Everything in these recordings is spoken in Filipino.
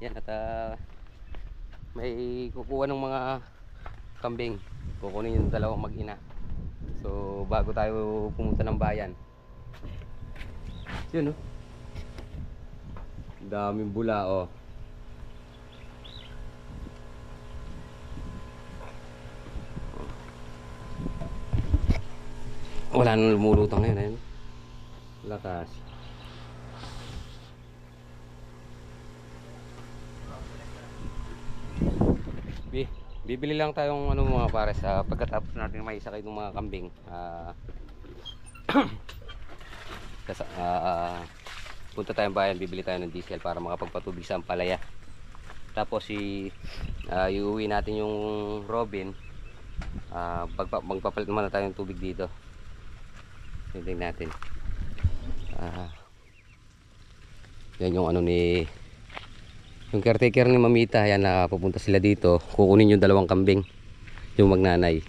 Yan at may kukuha ng mga kambing. Kukunin yung dalawang mag-ina. So bago tayo pumunta ng bayan. Yun oh. Daming bula oh. Wala nang lumulutang ngayon, ayun. Lakas. Bibili lang tayong ano mga pares pagkatapos natin may sakay ng mga kambing. Punta tayong bayan, bibili tayo ng diesel para makapagpatubig sa ampalaya. Tapos iuwi natin yung Robin. Magpapalit naman na tayo ng tubig dito. Tingnan natin. Yan yung ano ni yung caretaker ni Mamita. Yan pupunta sila dito. Kukunin yung dalawang kambing, yung magnanay.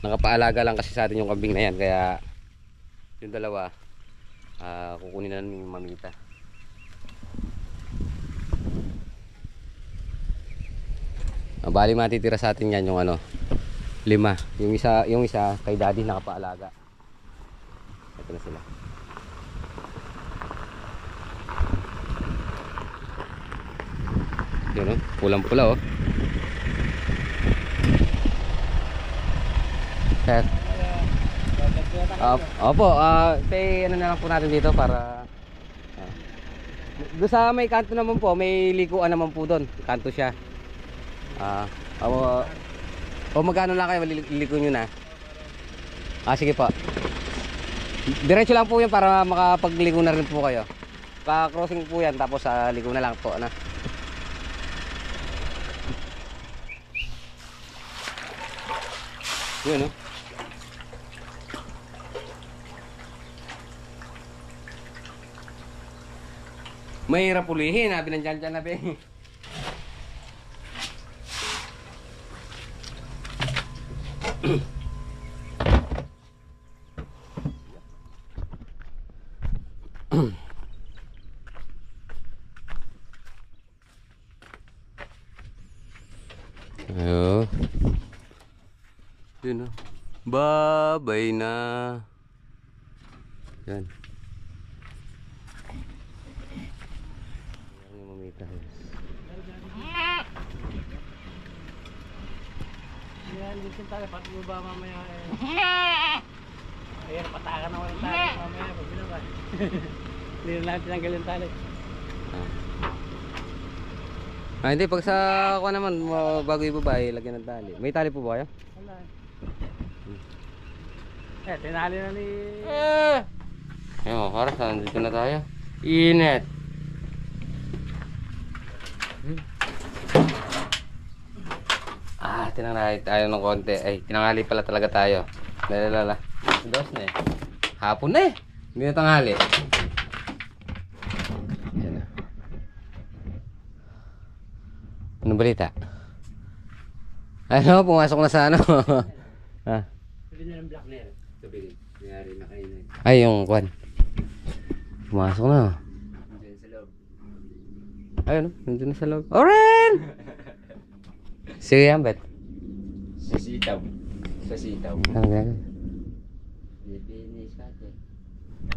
Nakapaalaga lang kasi sa atin yung kambing na yan, kaya yung dalawa kukunin na ni Mamita. Bali matitira sa atin yan yung ano, 5. Yung isa kay daddy nakapaalaga. Ito na sila. Yun oh, pulang-pula oh. Sir. Opo, ano na lang po natin dito para doon sa may kanto naman po, may likuan naman po doon. Kanto siya. O magkano lang kayo liliko nyo na? Sige po. Diretso lang po yan para makapagliko na rin po kayo. Pa-crossing po yan, tapos liko na lang po na. Yun no. Mahirap pulihin, binandyan dyan na be. Ayo. Yun o. Babay na. Yan. Yan yung Mamita. Yan, gusto tayo pati mo ba mamaya ayan, patakan naman yung tali mamaya pag binawa. Hindi na lang tinanggal yung tali. Hindi, pag sa ako naman bago ibabay, lagyan ng tali. May tali po ba kayo? Wala. Tinali na ni Ayun, karas, nandito na tayo. Init. Tinangali tayo ng konti. Ay, tinangali pala talaga tayo. Lalala. Dos na eh. Hapon na eh. Hindi na tanghali. Yan na. Anong balita? Ano? Pumasok na sa ano? sabi na ng black nail. Sabi, nangyari na kayo na. Ay, yung kwan. Pumasok na. Nandiyan sa loob. Ayun, nandun na sa loob. Oren! Sige yan, bet. Sa sitaw. Sa sitaw. Ano gagawin? Lipinis natin.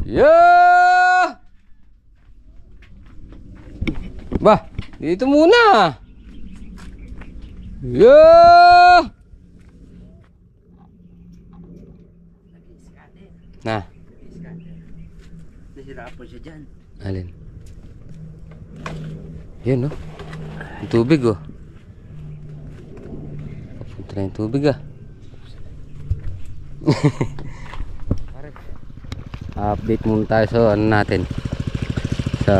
Yeah! Bah, dito muna. Yeah! Na. Nasira po siya dyan. Alin? Yan no. Yung tubig oh. Papunta na yung tubig ah. Update muna tayo sa ano natin. Sa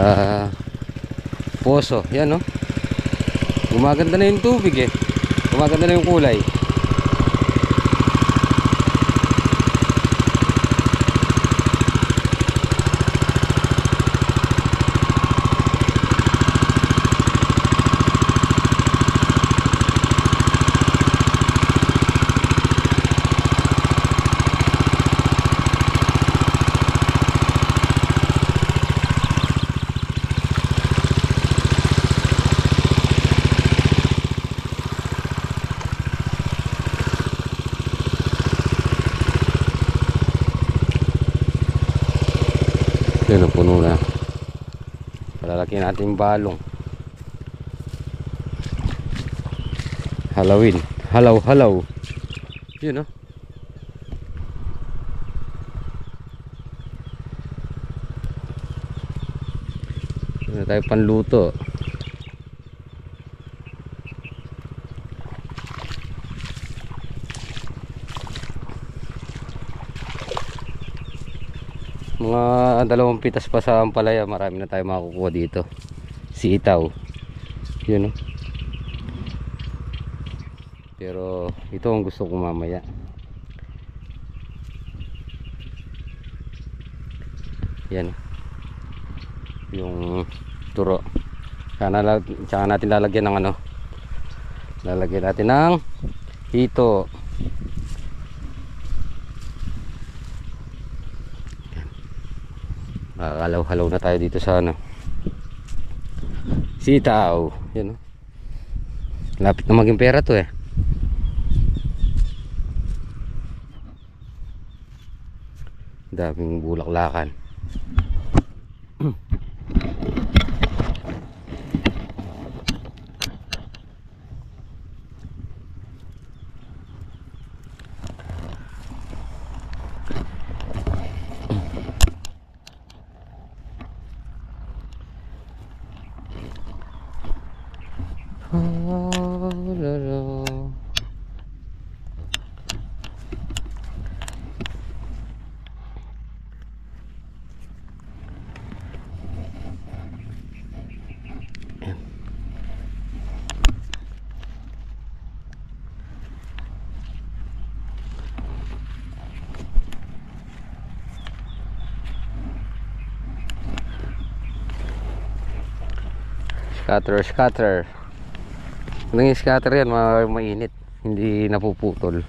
poso. Yan no. Gumaganda na yung tubig eh. Gumaganda na yung kulay. Yun, puno na. Palalaki natin yung balong. Halawin. Halaw, halaw. Yun, no? Yun na tayo panluto. Mga 2 pitas pa sa ampalaya, marami na tayo makukuha dito. Sitaw. Yun, no? Pero ito ang gusto ko mamaya. Yan. Yung turo. Tsaka natin lalagyan ng ano. Lalagyan natin ng hito. Halaw-halaw na tayo dito sa ano. Sitaw. Yan, no? Lapit na maging pera to eh. Daming bulaklakan. Scatter. Ano yung scatter yan? Mainit. Hindi napuputol.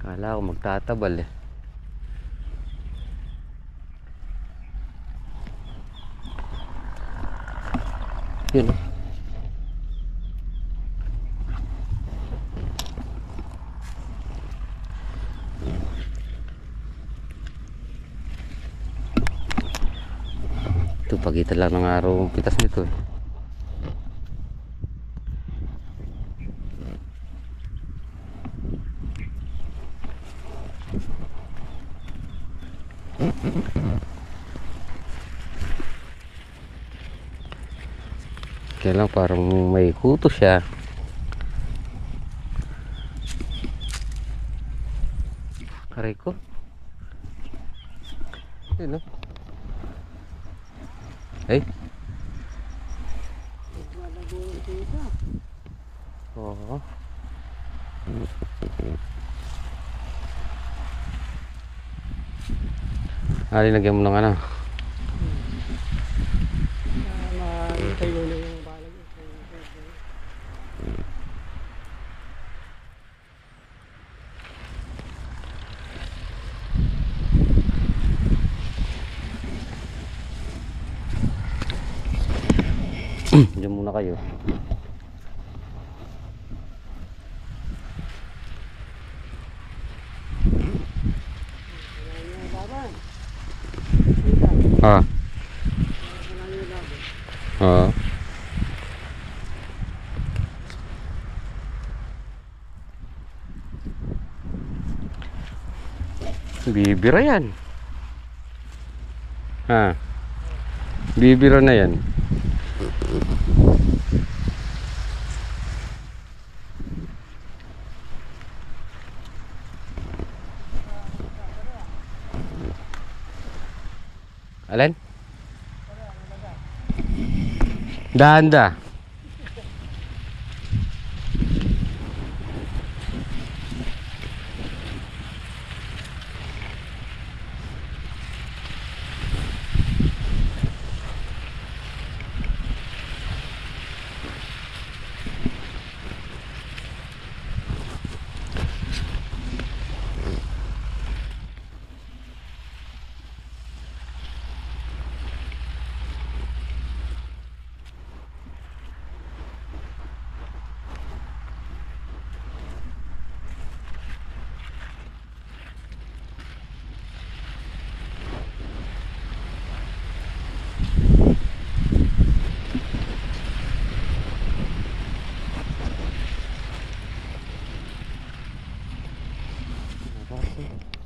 Kala ko magtatabal eh. Yun. Ito, pagitan lang ng araw ang pitas nito eh. Kaya lang parang may kuto siya. Aray ko. Yun, no? Ay. Oo. Linagyan mo ng ano. Tayo na yung balag. Diyan muna kayo. Ah. Ah. Bibira yan. Ha. Bibira na yan. Alin? Danda.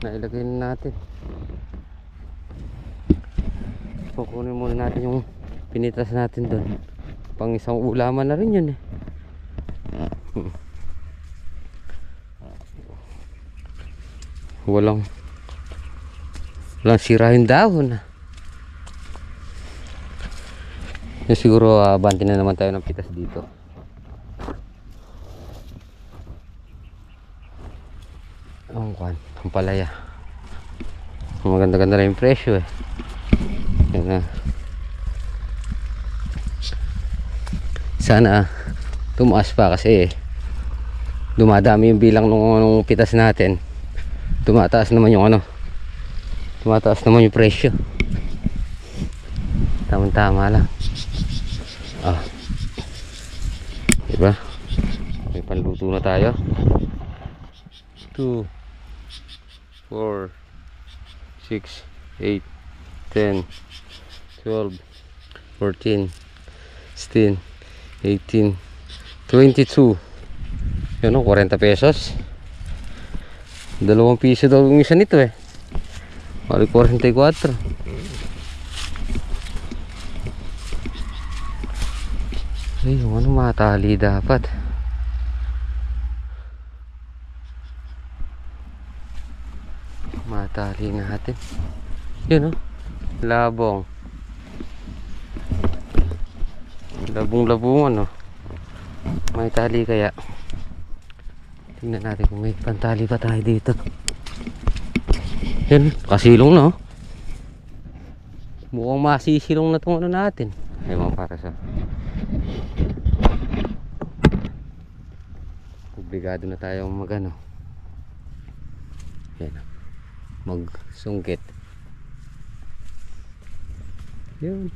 nailagay na natin. Kukunin muna natin yung pinitas natin doon. Pang isang ulaman na rin yun eh. Walang sira yung dahon. Yung siguro banti na naman tayo ng pitas dito. Ang palaya. Maganda-ganda na yung presyo eh. Yan na. Sana tumaas pa kasi dumadami yung bilang nung pitas natin. Tumataas naman yung tumataas naman yung presyo. Tama-tama lang. Diba? May panluto na tayo. 2 4 6 8 10 12 14 16 18 22. Yun o, 40 pesos. 2 piso daw yung isa nito eh. Bali 44. Ay, yung matali dapat. Matali natin. Yun o, labong. Labong-labungan o. May tali kaya. Tingnan natin kung may pantali pa tayo dito. Yan, kasilong na oh. Mukhang masisilong na itong natin. Ay mga para sa obligado na tayo yan, magsungkit. Yun.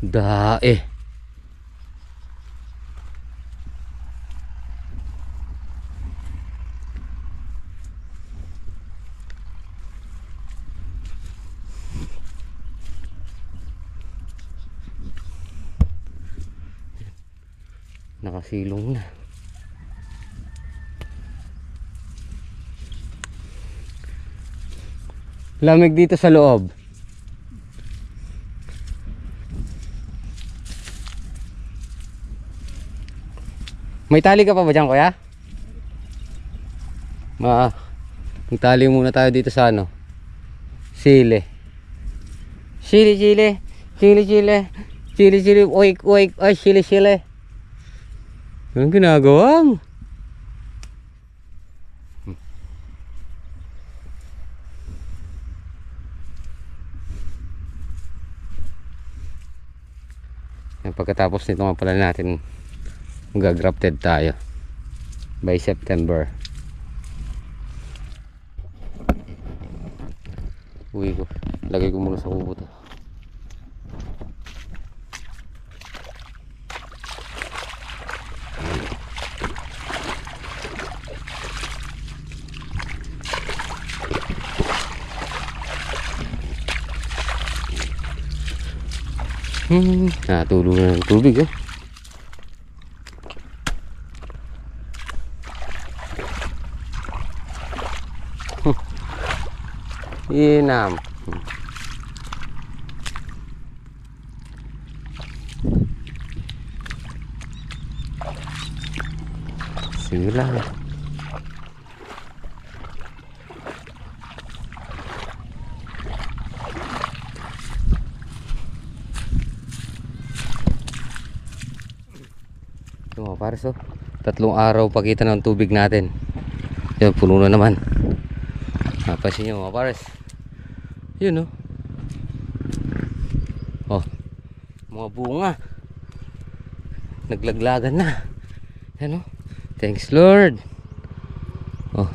Dae. Nakasilong na. Lamig dito sa loob. May tali ka pa ba dyan, kuya? Magtali muna tayo dito sa sili. Sili. Oik. Ay, sili. Anong ginagawa mo? Pagkatapos nito nga pala natin mag-grafted tayo by September. Uwi ko, lagay ko muna sa kubo to. Tulo na ng tubig oh. Inam. Sige lang. Ito mga pares oh. 3 araw pakita ng tubig natin. Yan, puno na naman. Napansin nyo mga pares. Yun oh. Mga bunga. Naglaglagan na. Yan oh. Thanks Lord. Oh.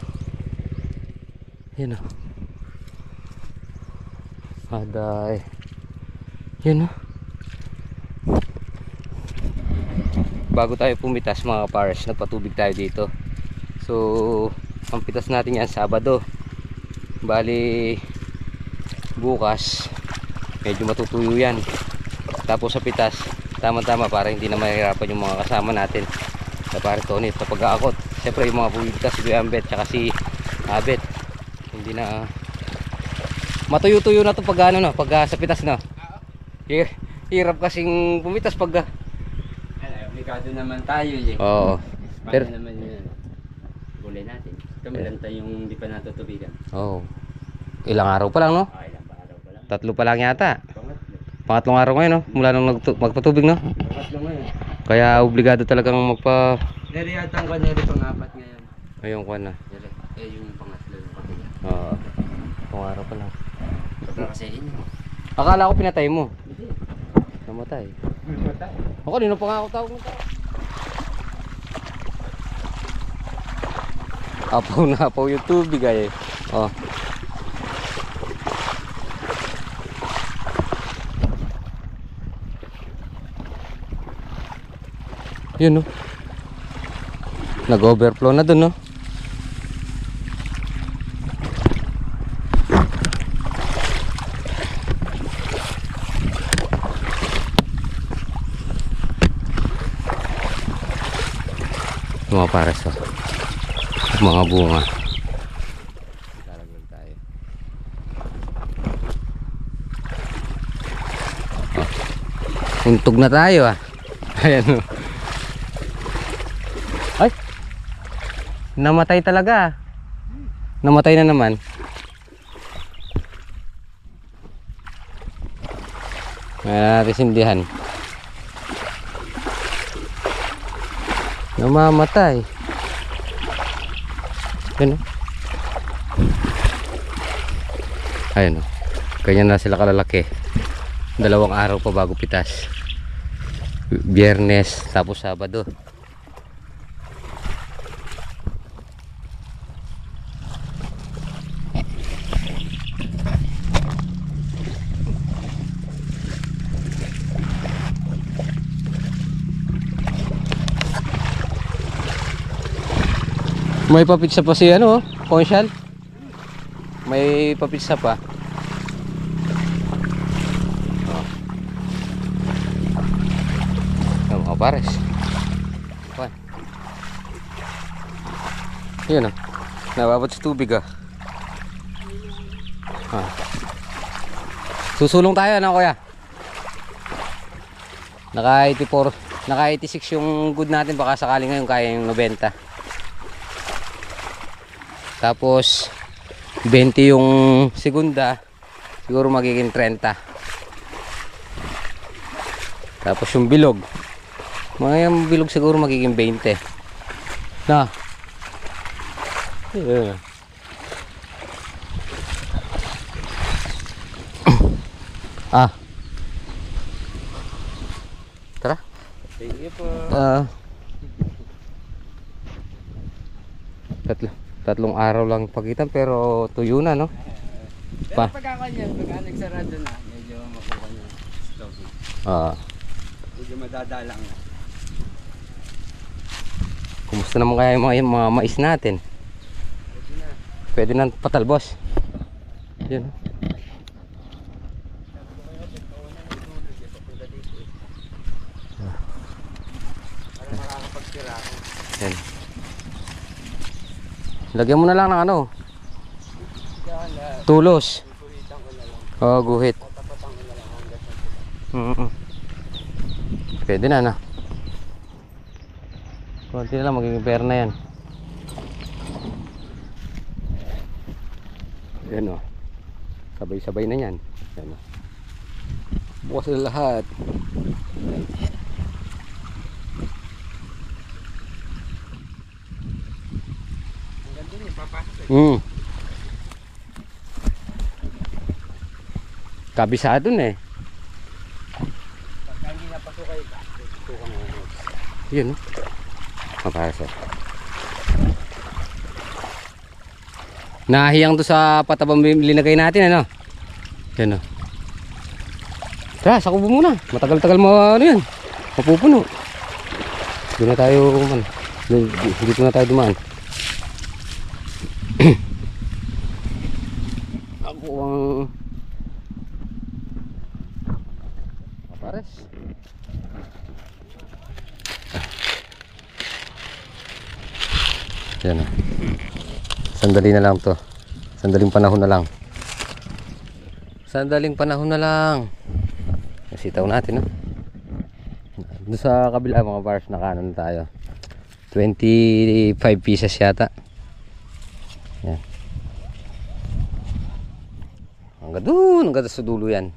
Yan oh. Aday. Yan oh. Bago tayo pumitas mga pares, nagpatubig tayo dito. So, ang pitas natin yan Sabado. Bali bukas medyo matutuyo yan. Tapos sa pitas Tama-tama para hindi na mahirapan yung mga kasama natin. Sa pare Tony sa pag-aakot. Siyempre yung mga puwitas, si Kuya Ambet, tsaka si Abet. Hindi na matuyo-tuyo na to pag ano no, pag sa pitas no. Hirap kasing pumitas pag Obligado naman tayo eh. oo. Pero Pero naman yun. Gulay natin. Kami lang tayong hindi pa natutubigan. oo. Ilang araw pa lang no? Ilang araw pa lang. 3 pa lang yata. Pangatlo. Pangatlong araw ngayon no, mula nung magpatubig no. Pangatlo ngayon. Kaya obligado talagang magpa Nariyatang ko nari pang-apat ngayon. ayun ko na. Yung pangatlo yung kapila. Oo. Itong araw pa lang. Sobra kasi yun. Akala ko pinatay mo. Hindi. Namatay. Matay. Ako kanino pa nga ako tawag ng tao. Apaw na apaw yung tubig ay. Oh. Yun no. Nag-overflow na dun no. Mga pares oh. Mga bunga. Lalaglag tayo. Oh. Untog na tayo ah. Ayan oh. Ay. Namatay talaga. Namatay na naman. Ayan natin sindihan. Namamatay. Yan o. Ayun o. Ganyan na sila kalalaki. 2 araw pa bago pitas. Biyernes tapos Sabado. May papitsa pa si ano, Conchal. May papitsa pa. Oh. Mga pares. Kuan. Yun oh. Nababot sa tubig ah. Ah. Susulong tayo na kuya. Naka 84, naka 86 yung good natin, baka sakali ngayon kaya yung 90. Tapos 20 yung segunda, siguro magiging 30. Tapos yung bilog, mga yung bilog siguro magiging 20 na. Yeah. Ah, tara. Thank you po. Tatlong araw lang pagitan pero tuyo na no. Pero pag ako niyan, pag nagsarado na, medyo makuha niya. Medyo madadalang na. Kumusta naman kaya yung mga mais natin? Pwede na patalbos. Yun. Para makakapagtira ako. Yan. Lagyan mo na lang ng ano, tulos. Guhitan ko na lang. Oo, guhit. Tapatan ko na lang hanggang sa Pwede na na. Kunti na lang, magiging pera na yan. Yan o. Sabay-sabay na yan. Yan o. Bukas na lahat. hanggang dun yung papasok eh. Kabisado na eh. Pagka hindi napasok kayo, tutukan mo. Yun o. Mapasa. Nahiyang to sa patabang linagay natin ano. Yan o. Tara, sakubo muna. Matagal-tagal mo ano yan. Mapupuno. Doon na tayo man. Dito na tayo dumaan. Ako ang pares. Yan. Sandali na lang to. Sandaling panahon na lang. Sandaling panahon na lang. Sitaw natin, no? Doon sa kabila mga bars, nakanan tayo. 25 pieces yata. Yan. Hanggang sa dulo yan.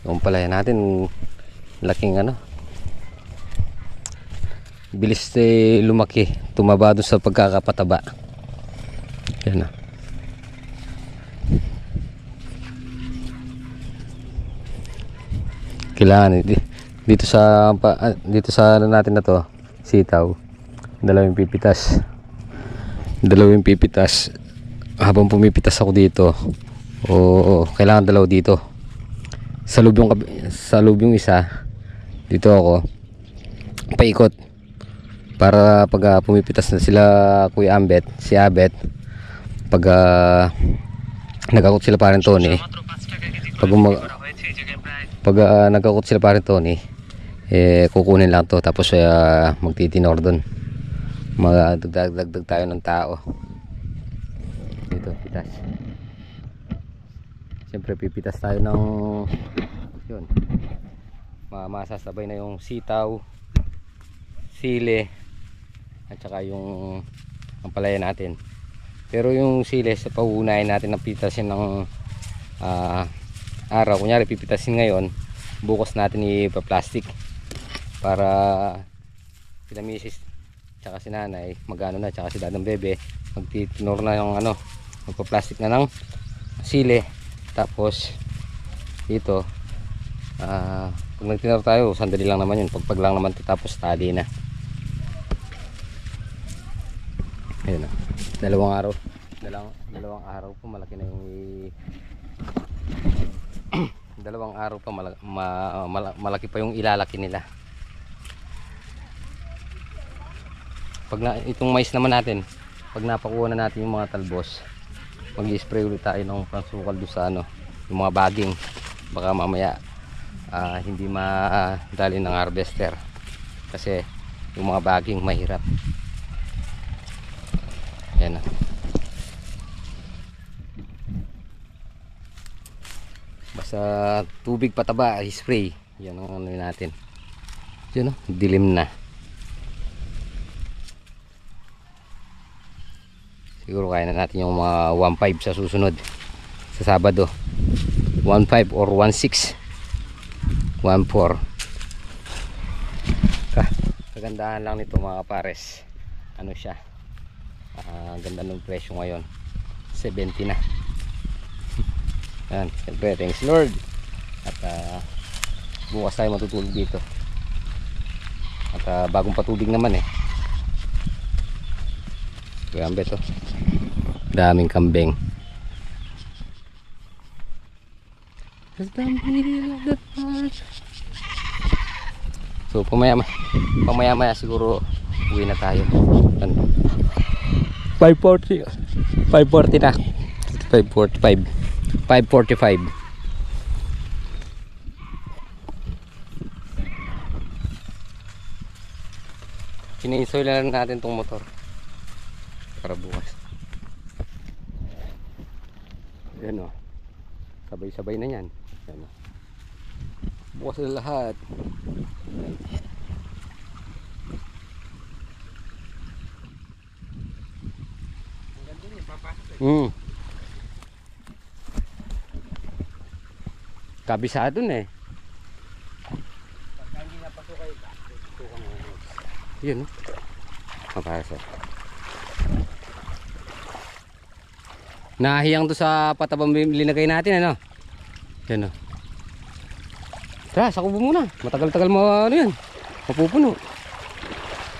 Yung palaya natin, laking ano. Bilis lumaki, tumaba doon sa pagkakapataba. Yan na. Kailangan dito sa ano natin na to, sitaw, dalawang pipitas. Habang pumipitas ako dito, kailangan dalaw dito. Sa loob yung isa, dito ako paikot. Para pag pumipitas na sila Kuya Ambet, si Abet, pag nagkakot sila parin Tony, pag nagkakot sila parin Tony, kukunin lang to, tapos magtitinor doon. Magdagdag tayo ng tao dito, pitas. Siyempre pipitas tayo ng yun, masasabay na yung sitaw, sili, at saka yung ampalaya natin. Pero yung sili, sa pauunahin natin na pitasin ng araw. Kunyari pipitasin ngayon, bukas natin ipa-plastic para sila misis tsaka si nanay magano na, tsaka si dadang bebe magtitinor na yung ano, magpa-plastic na ng sili. Tapos dito pag nagtinor tayo, sandali lang naman yun, pagpag lang naman to, tapos tali na. Ayun na, dalawang araw po malaki na yung dalawang araw pa malaki pa yung ilalaki nila. Itong mais naman natin, pag napakuha na natin yung mga talbos, mag-i-spray ulit tayo ng pansukal doon sa ano, yung mga baging, baka mamaya hindi madali ng harvester kasi yung mga baging mahirap. Yan na. Basta tubig pataba, spray. Yan ang ano natin. Yan, dilim na. Siguro kaya na natin yung mga 1.5 sa susunod, sa Sabado. 1.5 or 1.6, 1.4. Kagandahan lang nito mga pares, ano siya, ganda ng presyo ngayon, 70 na. Yan, siyempre thanks Lord. At bukas tayo matutulog dito. At bagong patubig naman Kuya Ambet, daming kambing. So pamaya siguro uwi na tayo. 5:40 na, 5:45. Kiniinsoy lang natin tong motor para bukas. Yan sabay-sabay na yan. Yan bukas na lahat. Kabisado na Pagka hindi napasukay, tukan mo. yun mapasa. Nahiyang to sa patabang linagay natin yan tara, sakubo muna, matagal-tagal mo yan, mapupuno.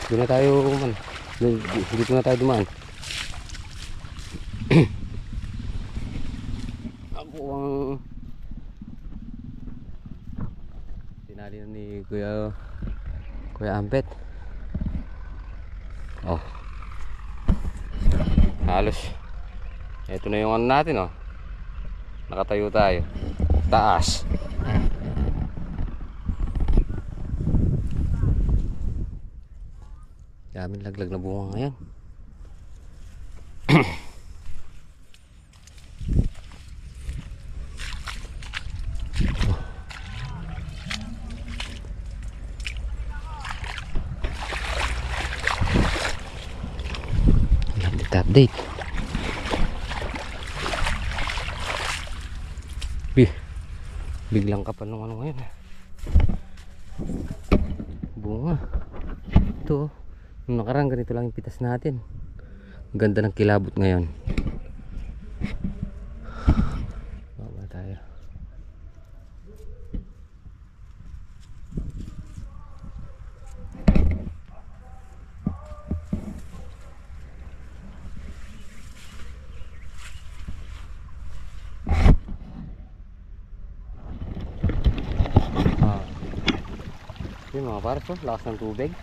Doon na tayo dito na tayo dumaan. Ako ang tinali na ni Kuya Ambet. Halos ito na yung ano natin nakatayo tayo taas. Daming laglag na bunga ngayon. Update. Biglang kapal ng ano ngayon. Bunga. Ito. Nung nakaraan ganito lang yung pitas natin. Ang ganda ng kilabot ngayon. Baba tayo. Yun mga pares, oh, lakas ng tubig.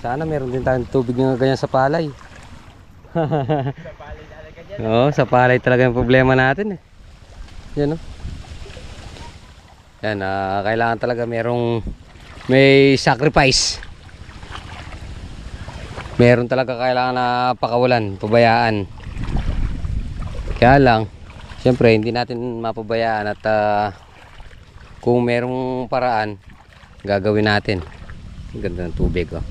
Sana meron din tayong tubig nga ganyan sa palay. Sa palay talaga dyan. Oo, sa palay talaga yung problema natin eh. Yan oh. Yan, kailangan talaga may sacrifice. Meron talaga kailangan na pakawalan, pabayaan. Kaya lang, siyempre hindi natin mapabayaan at kung merong paraan, gagawin natin. Ang ganda ng tubig oh.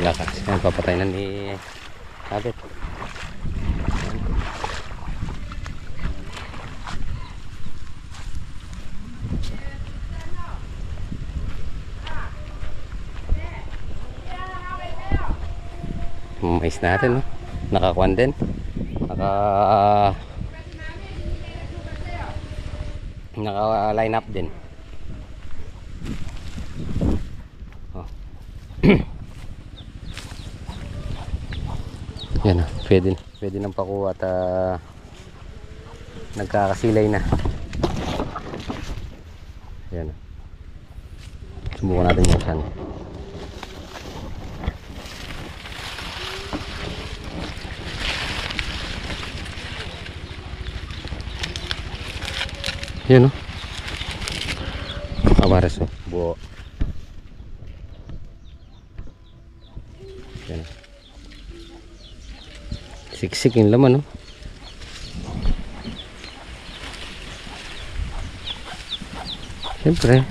Lakas. Yan, papatay na ni Abet. Mais natin, no? Nakakuan din. Naka line up din. Oh. Yan na, pwede ng pakuha at nagkakasilay na. Yan na. Subukan natin yung saan. Yan o. Kabaras o. Buo. Yan o. Siksik yung laman o. Siyempre.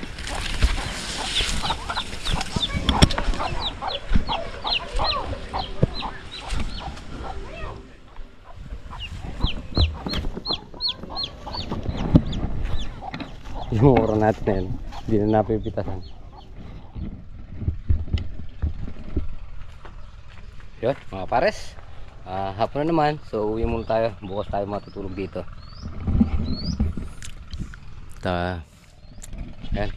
Yung oras natin na yun, hindi na napipitasan. Yun mga pares, hapon na naman, so uwi muna tayo. Bukas tayo matutulog dito. Ayan,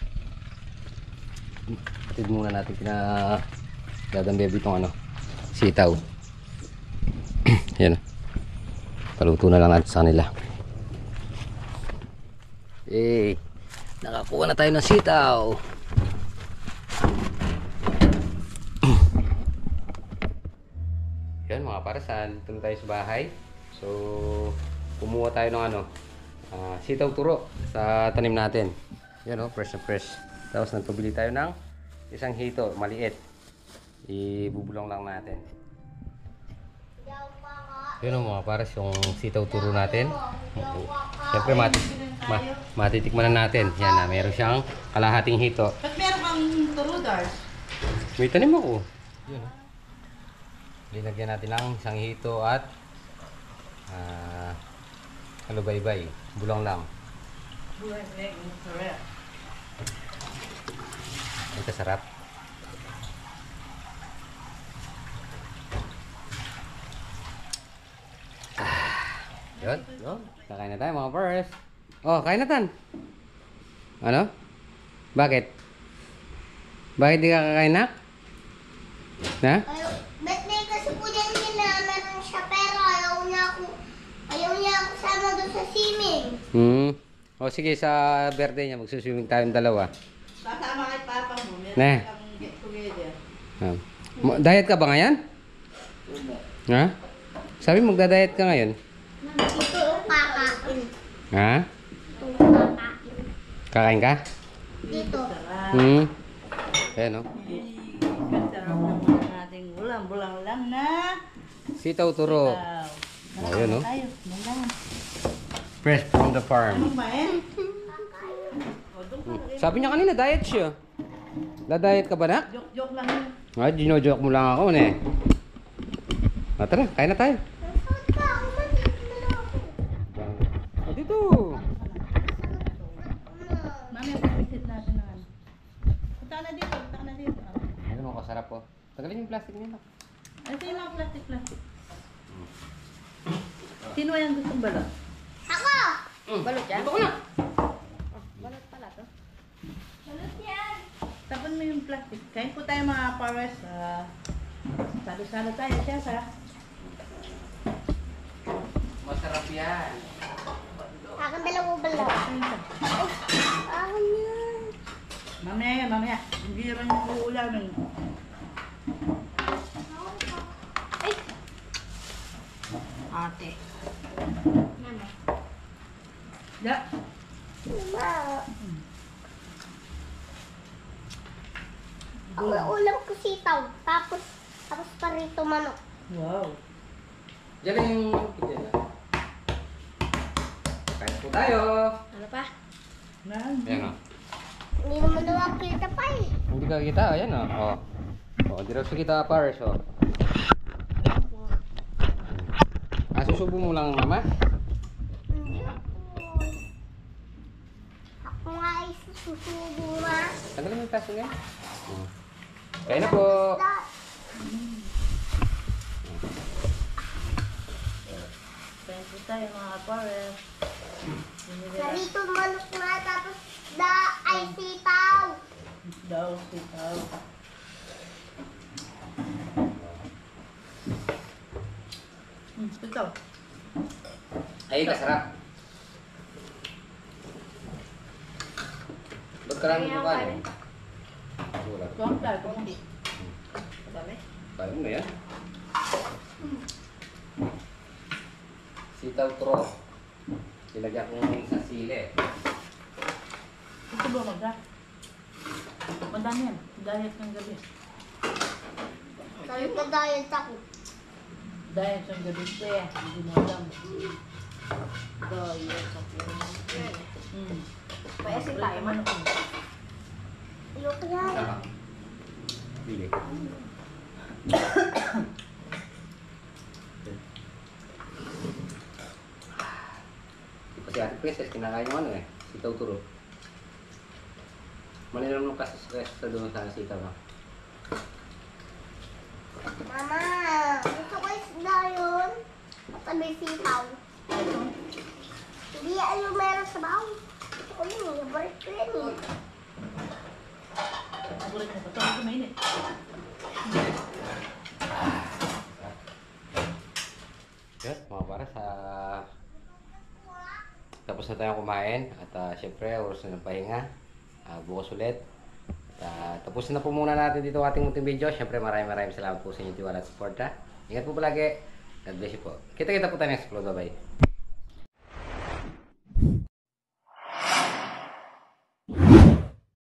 tid muna natin dadambebi itong ano, sitaw. Yan, paluto na lang natin sa kanila. Nakakuha na tayo ng sitaw. Yan mga parasan, dito tayo sa bahay. So kumuha tayo ng ano, sitaw turo sa tanim natin. Yan o, fresh na fresh. Tapos nagpabili tayo ng isang hito, maliit. Ibubulong lang natin. Yun o mga paras, yung sitaw turo natin. Siyempre matitikman na natin. Yan na, meron siyang kalahating hito. Ba't meron kang turo, Dars? May tanim ako. Yun o. Linagyan natin ng isang hito at kalubaybay. Bulong lang. Ito sarap. Yun. Kakain na tayo mga pars. Oh, kain na tan. Ano? Bakit? Bakit di ka kakain na? Ha? Ba't may kasi po dyan meron siya pero ayaw niya ako sama doon sa swimming. O sige, sa birthday niya magsuswimming tayong dalawa. Kasama kay Papa mo, meron Ne. kang get together. Diet ka ba ngayon? Ha? Sabi magda-diet ka ngayon? Ito yung kakain. Ha? Ito yung kakain. Kakain ka? Dito. Hmm. Ayan, oh. Sarap naman ating bulang lang na. Sitaw turo. Oh, yun, oh. Tayo, lang. Fresh from the farm. Anong ba eh? Sabi niya kanina, diet siya. Da-diet ka ba, nak? Joke lang yun. Ah, gino-joke mo lang ako, ne. Ah, tara, kain na tayo. Nasaan ka? Umalis na lang ako. Ah, dito. Mami, pag-visit natin na ano. Punta ka na dito, punta ka na dito. Ayun, oh, kasarap po. Tagalin yung plastic niya, nak. Ito yung mga plastic. Sino yung gustong balot? Ako! Balot yan? Ito ko na. Balot pala to. Balot yan. Tapon mo yung plastic. Kain po tayo mga pares. Salo-salo tayo, chef ha. Masarap yan. Akin dalawa balot. Akin yan. Mamaya. Hindi naman yung uulamin. Ay! Ate. Mama. Da. Mama. Ang ulam ko sitaw. Tapos parito manok. Wow. Diyan lang yung pizza na. Kain po tayo. Ano pa? Ayan, oh. Hindi naman nakakita pa eh. Hindi ka kita, ayan, oh. Oh, oh di raw siya kita, Paris, oh. Ah, susubo mo lang, mama? Hindi ako. Ako nga ay susubo ma. Tanggalin mo yung taso niya. Oh. Kain na po. Kain po tayo mga pares. Parito manok nga tapos ay sitaw. Daw, sitaw. Sitaw. Ay, kasarap. Ba't ka lang buka niyo? Wala. Tuwang tayo, kung hindi. Madami. Kaya mo na yan. Sitaw tro. Ilagyan ko sa sili. Ito ba magda? Madami yan. Diet ng gabi. Sabi ko diet ako. Diet ng gabi siya. Hindi mo alam. Diet ako. May asin tayo man. Ayoko yan. Saka. Bili. Si Ate Princess, kinakain yung ano eh. Sitaw turo. Manilang nung kasi sa doon sa sitaw na. Mama, gusto ko isda yun. Sabi sitaw. Hindi ano meron sa baw. Gusto ko yun, favorite ko yun eh. Nagulit mo pa ito. Ito mainit. Yes, mga para sa... Tapos na tayong kumain at syempre oras na ng pahinga. Bukas ulit. At tapos na po muna natin dito ating munting video. Syempre maraming salamat po sa inyong tiwala at support ha. Ingat po palagi. God bless you po. Kita-kita po tayo next upload. Bye-bye.